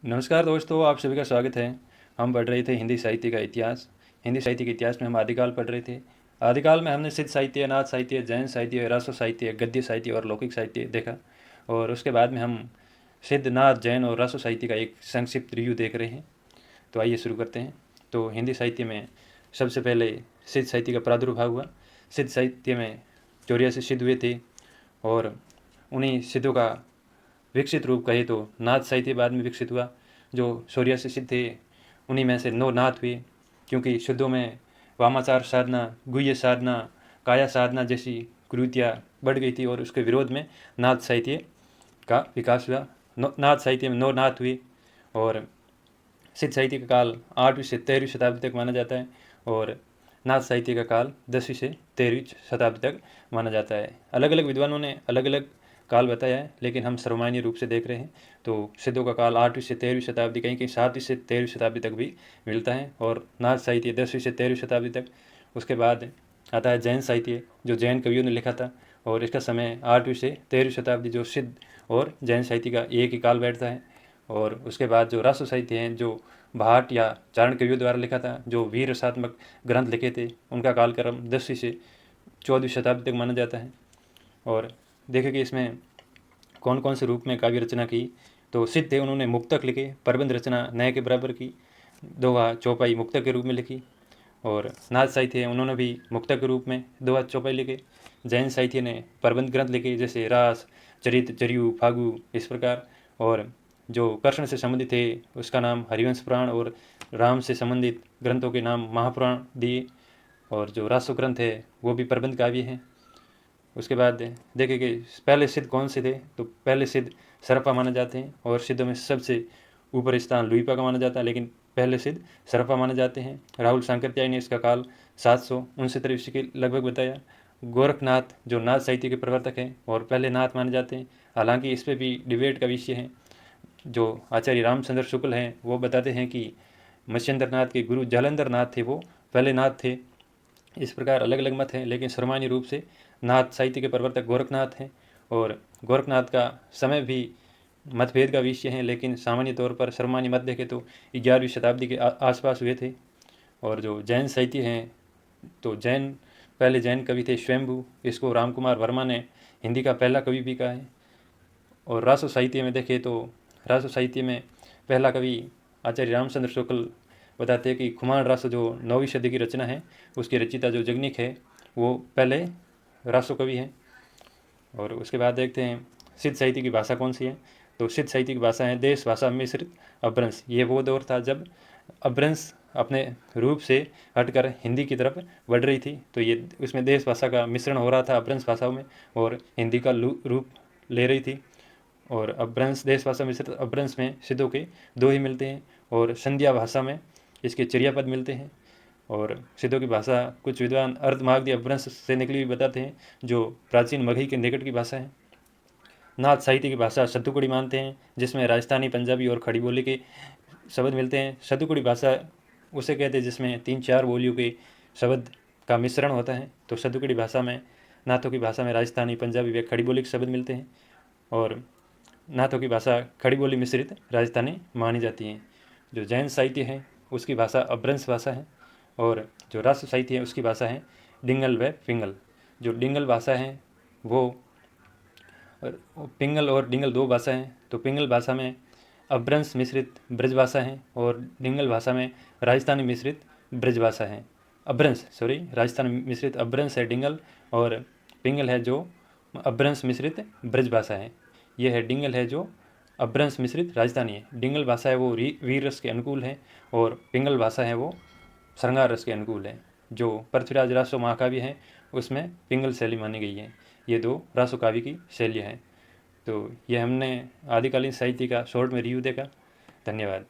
नमस्कार दोस्तों, आप सभी का स्वागत है। हम पढ़ रहे थे हिंदी साहित्य का इतिहास। हिंदी साहित्य के इतिहास में हम आदिकाल पढ़ रहे थे। आदिकाल में हमने सिद्ध साहित्य, नाथ साहित्य, जैन साहित्य, रासो साहित्य, गद्य साहित्य और लौकिक साहित्य देखा। और उसके बाद में हम सिद्ध, नाथ, जैन और रासो साहित्य का एक संक्षिप्त रिव्यू देख रहे हैं। तो आइए शुरू करते हैं। तो हिंदी साहित्य में सबसे पहले सिद्ध साहित्य का प्रादुर्भाव हुआ। सिद्ध साहित्य में 84 सिद्ध हुए थे और उन्हीं सिद्धों का विकसित रूप कहे तो नाथ साहित्य बाद में विकसित हुआ। जो 84 सिद्ध थे उन्हीं में से 9 नाथ हुए, क्योंकि सिद्धों में वामाचार साधना, गुह्य साधना, काया साधना जैसी कुरीतियाँ बढ़ गई थी और उसके विरोध में नाथ साहित्य का विकास हुआ। नाथ साहित्य में 9 नाथ हुए और सिद्ध साहित्य का काल 8वीं से 13वीं शताब्दी तक माना जाता है और नाथ साहित्य का काल 10वीं से 13वीं शताब्दी तक माना जाता है। अलग अलग विद्वानों ने अलग अलग काल बताया है, लेकिन हम सर्वमान्य रूप से देख रहे हैं। तो सिद्धों का काल 8वीं से 13वीं शताब्दी, कहीं कहीं 7वीं से 13वीं शताब्दी तक भी मिलता है और नाथ साहित्य 10वीं से 13वीं शताब्दी तक। उसके बाद आता है जैन साहित्य, जो जैन कवियों ने लिखा था और इसका समय 8वीं से 13वीं शताब्दी, जो सिद्ध और जैन साहित्य का एक ही काल बैठता है। और उसके बाद जो रासो साहित्य हैं, जो भाट या चारण कवियों द्वारा लिखा था, जो वीर रसात्मक ग्रंथ लिखे थे, उनका कालक्रम 10वीं से 14वीं शताब्दी तक माना जाता है। और देखें कि इसमें कौन कौन से रूप में काव्य रचना की। तो सिद्ध थे, उन्होंने मुक्तक लिखे, प्रबंध रचना नए के बराबर की, दोहा चौपाई मुक्तक के रूप में लिखी। और नाथ साहित्य है, उन्होंने भी मुक्तक के रूप में दोहा चौपाई लिखे। जैन साहित्य ने प्रबंध ग्रंथ लिखे, जैसे रास, चरित, चरयू, फागु, इस प्रकार। और जो कृष्ण से संबंधित थे उसका नाम हरिवंश पुराण और राम से संबंधित ग्रंथों के नाम महापुराण दिए। और जो रासो ग्रंथ है वो भी प्रबंध काव्य हैं। उसके बाद देखें कि पहले सिद्ध कौन से थे। तो पहले सिद्ध सरपा माने जाते हैं और सिद्धों में सबसे ऊपर स्थान लुइपा का माना जाता है, लेकिन पहले सिद्ध सरपा माने जाते हैं। राहुल सांकृत्यायी ने इसका काल 769 ईस्वी के लगभग बताया। गोरखनाथ जो नाथ साहित्य के प्रवर्तक हैं और पहले नाथ माने जाते हैं, हालांकि इस पर भी डिबेट का विषय है। जो आचार्य रामचंद्र शुक्ल हैं वो बताते हैं कि मत्स्येंद्र नाथ के गुरु जालंधर नाथ थे, वो पहले नाथ थे। इस प्रकार अलग अलग मत हैं, लेकिन सर्वमान्य रूप से नाथ साहित्य के प्रवर्तक गोरखनाथ हैं। और गोरखनाथ का समय भी मतभेद का विषय है, लेकिन सामान्य तौर पर सर्वमान्य मत देखें तो 11वीं शताब्दी के आसपास हुए थे। और जो जैन साहित्य हैं, तो पहले जैन कवि थे स्वयंभू, इसको रामकुमार वर्मा ने हिंदी का पहला कवि भी कहा है। और रासो साहित्य में देखें तो रासो साहित्य में पहला कवि आचार्य रामचंद्र शुक्ल बताते हैं कि खुमान रासो जो 9वीं सदी की रचना है, उसकी रचिता जो जगनिक है वो पहले रासो कवि हैं। और उसके बाद देखते हैं सिद्ध साहित्य की भाषा कौन सी है। तो सिद्ध साहित्य की भाषा है देश भाषा मिश्रित अपभ्रंश। ये वो दौर था जब अपभ्रंश अपने रूप से हटकर हिंदी की तरफ बढ़ रही थी। तो ये उसमें देश भाषा का मिश्रण हो रहा था अपभ्रंश भाषाओं में और हिंदी का रूप ले रही थी। और अपभ्रंश, देश भाषा मिश्रित अपभ्रंश में सिद्धों के 2 ही मिलते हैं और संध्या भाषा में इसके चर्यापद मिलते हैं। और सिद्धों की भाषा कुछ विद्वान अर्धमागधी अपभ्रंश से निकली हुई बताते हैं, जो प्राचीन मगही के निकट की भाषा है। नाथ साहित्य की भाषा सतुकुड़ी मानते हैं, जिसमें राजस्थानी, पंजाबी और खड़ी बोली के शब्द मिलते हैं। सतुकुड़ी भाषा उसे कहते हैं जिसमें 3-4 बोलियों के शब्द का मिश्रण होता है। तो सतुकुड़ी भाषा में, नाथों की भाषा में राजस्थानी, पंजाबी व खड़ी बोली के शब्द मिलते हैं और नाथों की भाषा खड़ी बोली मिश्रित राजस्थानी मानी जाती है। जो जैन साहित्य है उसकी भाषा अपभ्रंश भाषा है और जो राष्ट्र साहित्य है उसकी भाषा है डिंगल व पिंगल। जो डिंगल भाषा है वो पिंगल और डिंगल 2 भाषा हैं। तो पिंगल भाषा में अपभ्रंश मिश्रित ब्रज भाषा है और डिंगल भाषा में राजस्थानी मिश्रित ब्रज भाषा है। राजस्थानी मिश्रित अपभ्रंश है डिंगल और पिंगल है जो अपभ्रंश मिश्रित ब्रज भाषा है। यह है डिंगल है जो अपभ्रंश मिश्रित राजस्थानी है। डिंगल भाषा है वो वीर रस के अनुकूल है और पिंगल भाषा है वो श्रृंगार रस के अनुकूल है। जो पृथ्वीराज रासो महाकाव्य है उसमें पिंगल शैली मानी गई है। ये 2 रासो काव्य की शैलियाँ हैं। तो ये हमने आदिकालीन साहित्य का शॉर्ट में रिव्यू देखा। धन्यवाद।